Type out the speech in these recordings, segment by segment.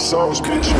sauce, bitch.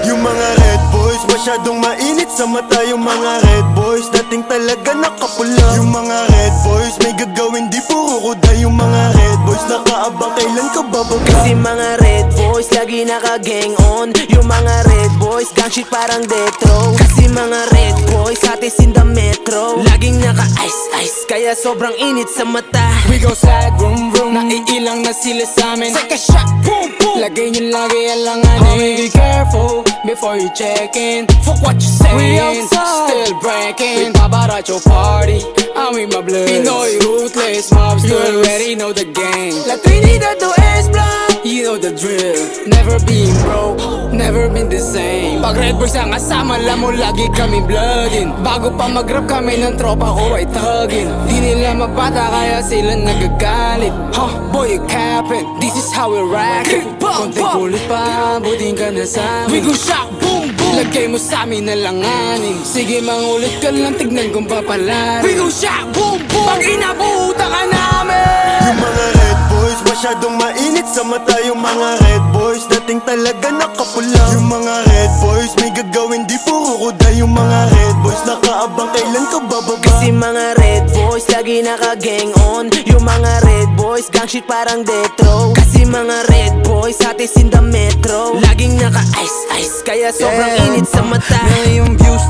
Yung mga red boys, masyadong mainit sa mata. Yung mga red boys, dating talaga nakapula. Yung mga red boys, may gagawin di puro kuda. Yung mga red boys, nakaabang kailan ka bababa. Kasi mga red boys, lagi naka-gang on. Yung mga red boys, gang shit parang detro. Kasi mga red boys, atis in the metro. Laging naka-ice, kaya sobrang init sa mata. We go slide, vroom vroom. Naiilang na sila sa amin. Take a shot, boom boom. Lagay nyo lagi alanganin. Homie, be careful before you check in. Fuck what you saying. We outside, still breaking. We pop out at your party, I'm with my blood. Pinoy ruthless mobs, you already know the game. La Trinidad to S-Block, you know the drill. Never been broke, never been the same. Pag red boys ang kasama, alam mo lagi kami bloodin. Bago pa mag-rap kami ng tropa ko ay thuggin. Di nila magbata kaya sila nagagalit. Huh, boy you capping, this is how we rack it. Konting kulit pa, buting ka na sa amin. We go shock, boom boom. Lagay mo sa amin na langanin. Sige mangulit ka lang, tignan kung papalarin. We go shock, boom boom. Pag inabuta ka namin. Yung mga red boys, masyadong mainit sa mata. Yung mga red boys, dating talaga nakapula. Yung mga red boys, may gagawin di puro kuda. Yung mga red boys, nakaabang kailan ka bababa. Kasi mga red boys, lagi naka-gang on. Yung mga red boys, gang shit parang detro. Kasi mga red boys, atis in the metro. Laging naka-ice, kaya sobrang init sa mata. Yung views,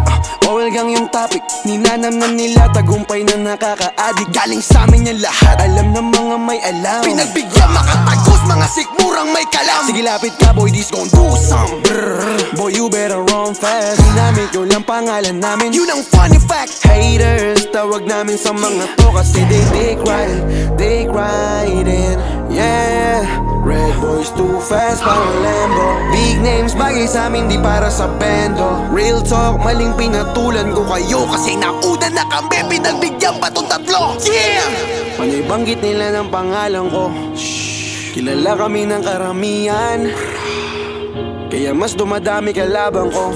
bawal gang yung topic. Ninanam na nila, tagumpay na nakaka-addict. Galing sa amin yan lahat, alam ng mga may alam. Pinagbigyan makatagos, mga sikmurang may kalam. Sige lapit ka boy, this gon' do some brrr. Boy you better run fast. Ginamit yun lang pangalan namin, yun ang funny fact. Haters, tawag namin sa mga to kasi they riding, yeah. Red boys too fast, parang Lambo. Big names, bagay sa amin, di para sa bando. Real talk, maling pinatulan ko kayo. Kasi nauna na kami, pinagbigyan pa tong tatlo. Yeah! Panay banggit nila ng pangalan ko. Shhh, kilala kami ng karamihan. Kaya mas dumadami kalaban ko.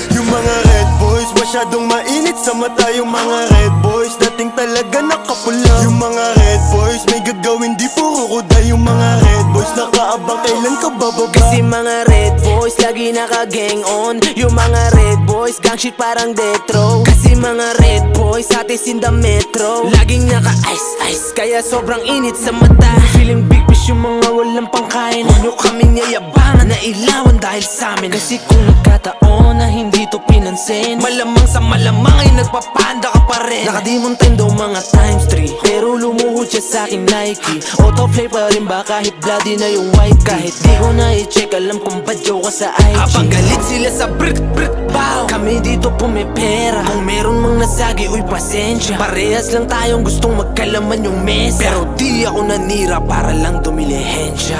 Yung mga red boys, masyadong mainit sa mata. Yung mga red boys, dating talaga nakapula. Yung mga red boys, may gagawin di puro kuda. Yung mga red boys, nakaabang kailan ka bababa. Kasi mga red boys, lagi naka-gang on. Yung mga red boys, gang shit parang detro. Kasi mga red boys, atis in the metro. Laging naka-ice, kaya sobrang init sa mata. Feeling big fish yung mga walang pangkain. Puno kaming yayabangan na ilawan dahil sa amin. Kasi kung nagkataon na hindi to pinansin, malamang sa malamang ay nagpapanda ka pa rin. Nakadimon time daw mga times 3, pero lumuhod siya sa akin Nike. Autoplay pa rin ba kahit bloody na yung white. Kahit di ko na i-check, alam kung badyo ka sa IG. Habang galit sila sa brick bow, kami dito pumipera. Kung meron mang nasagi, uy pasensya. Parehas lang tayong gustong magkalaman yung mesa, pero di ako nanira para lang dumilihensya.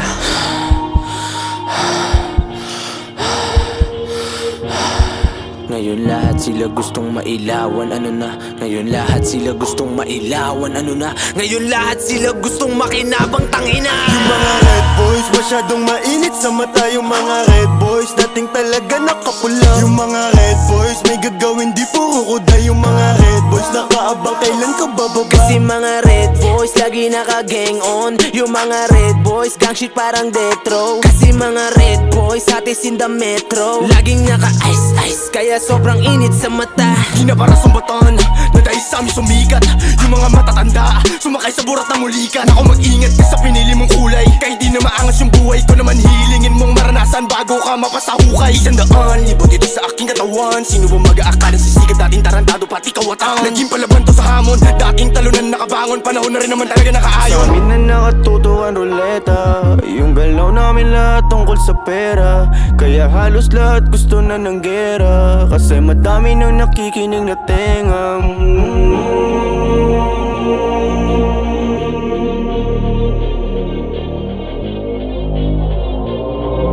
Ngayon lahat sila gustong mailawan, ano na? Ngayon lahat sila gustong mailawan, ano na? Ngayon lahat sila gustong makinabang, tangina. Yung mga red boys, masyadong mainit sa mata. Yung mga red boys, dating talaga nakapula. Yung mga red boys, may gagawin di puro kuda. Yung mga red boys, nakaabang kailan ka bababa. Kasi mga red boys, lagi naka-gang on. Yung mga red boys, gang shit parang detro. Kasi mga red boys, atis in the metro. Laging naka-ice, kaya sobrang init sa mata. Di na para sumbatan, na dahil sa amin sumikat. Yung mga matatanda, sumakay sa burat ng mulikan. Ako mag-ingat ka sa pinili mong kulay. Kahit di na maangas yung buhay ko naman, hilingin mong maranasan bago ka mapasahukay. 100 libo dito sa aking katawan. Sino ba mag-aakala sa sikat, dating tarantado pati kawatang. Naging palaban to sa hamon, dating talunan nakabangon. Panahon na rin naman talaga nakaayon. Sa amin na nakatuto ang ruleta. Yung galaw namin lahat tungkol sa pera. Kaya halos lahat gusto na ng gera. Kasi madami nang nakikinig na tenga.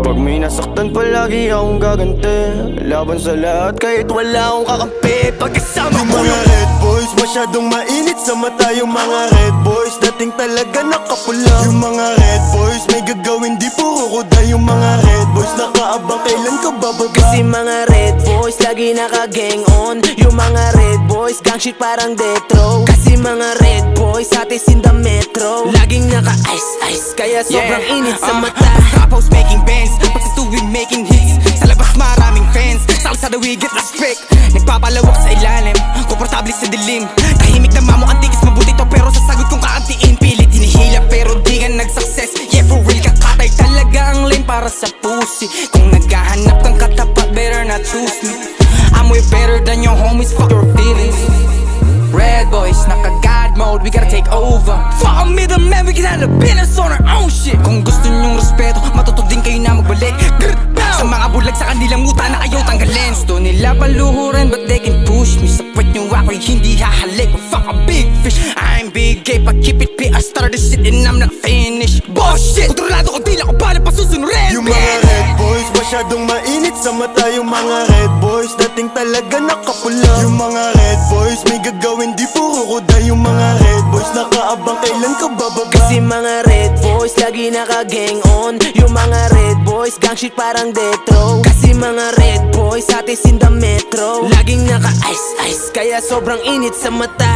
Pag may nasaktan palagi akong gaganti. Laban sa lahat kahit wala akong kakampi. Pagkasama ko yung red boys, masyadong mainit sa mata. Yung mga red boys, dating talaga nakapula. Yung mga red boys, may gagawin di puro kuda. Yung mga red boys, nakaabang kailan ka ba bababa. Kasi mga red boys lagi naka-gang on. Yung mga red boys gang shit parang death row. Kasi mga red boys atis in the metro. Laging naka-ice-ice kaya sobrang init sa mata. Top house making bands, pag sa tuwing making hits. Sa labas maraming fans, sa kalsada we get respect. Nagpapalawak sa ilalim, komportable sa dilim. Tahimik na mamo antikis, mabuti to pero sa sagot kong kaantiin. Pilit hinihila pero di ka nag-success. Yeah for real, kakatay talaga ang lane para sa pussy. Kung naghahanap kang katapat, better not choose me. I'm way better than your homies, fuck your feelings. Red boys, naka-God mode, we gotta take over. Fuck a middleman, we can handle business on our own shit. Kung gusto nyong respeto, matuto din kayo na magbalik. Sa mga bulag sa kanilang muta na ayaw tanggalin. Gusto nila paluhuran but they can push me. Sa puwet nyo ako'y hindi hahalik. Fuck a big fish, I'm big gay, but keep it P. I started this shit and I'm not finished. Bullshit, kontrolado ko dila ko bala pa susunurin. Yung mga red boys masyadong mainit sa mata. Yung mga red boys dating talaga nakapula. Yung mga red boys may gagawin di puro kuda. Yung mga red boys nakaabang kailan ka bababa. Kasi mga red boys lagi naka-gang on. Yung mga red boys gang shit parang death row. Kasi mga red boys atis in the metro. Laging naka-ice-ice kaya sobrang init sa mata.